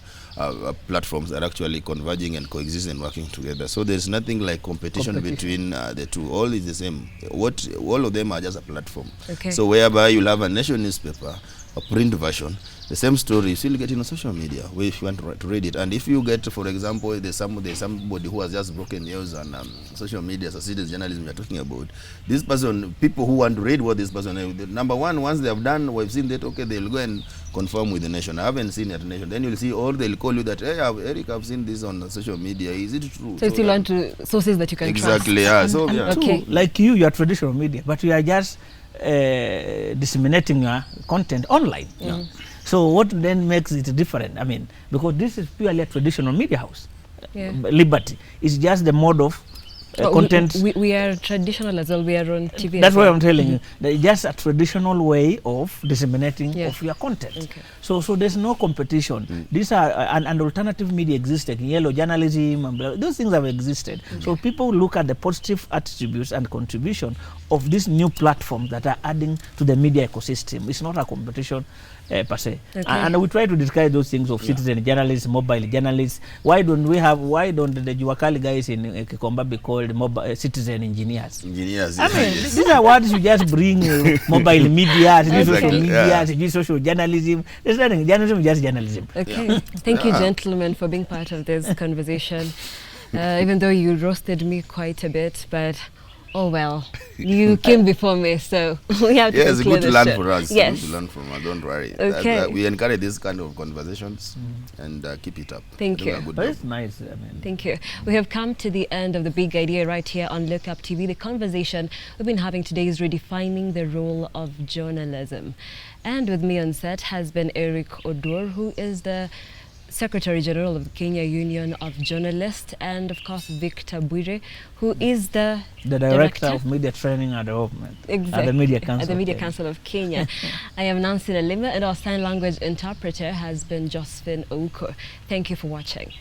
platforms are actually converging and coexisting and working together. So there's nothing like competition. Between the two. All is the same. All of them are just a platform. Okay. So whereby you'll have a national newspaper, a print version, the same story you still get on social media where if you want to read it. And if you get, for example, there's somebody who has just broken news on social media, so citizen journalism you're talking about, this person, people who want to read what this person, number one, once they have done, we've seen that, okay, they'll go and confirm with the nation. I haven't seen it at the nation. Then you'll see, or they'll call you that, hey, Eric, I've seen this on social media. Is it true? So you learn to sources that you can trust. Exactly, yeah. So, Okay. Like you are traditional media, but you are just disseminating your content online. So what then makes it different? Because this is purely a traditional media house. Yeah. liberty. It's just the mode of content. We are traditional as well. We are on TV. That's why I'm telling you. That it's just a traditional way of disseminating of your content. Okay. So there's no competition. These are and alternative media existed. Yellow journalism, and those things have existed. So people look at the positive attributes and contribution of these new platforms that are adding to the media ecosystem. It's not a competition per se. Okay. And we try to discuss those things of citizen journalists, mobile journalists. Why don't the Juakali guys in Kikomba be called citizen engineers? Engineers. I mean, these are words you just bring mobile media, social media, social journalism. There's nothing. Journalism is just journalism. Okay. Thank you, gentlemen, for being part of this conversation. Even though you roasted me quite a bit, but oh well, you came before me, so we have to it's good to learn show. for us. Yes. Good to learn from us. Don't worry. Okay. We encourage this kind of conversations and keep it up. Thank you. But it's nice. I mean, Thank you. We have come to the end of the big idea right here on Look Up TV. The conversation we've been having today is redefining the role of journalism. And with me on set has been Eric Odur, who is the Secretary General of the Kenya Union of Journalists, and of course Victor Bwire, who is the Director of Media Training and Development at the Media Council. At the Media Council of Kenya. I am Nancy Nalima, and our sign language interpreter has been Josephine Ouko. Thank you for watching.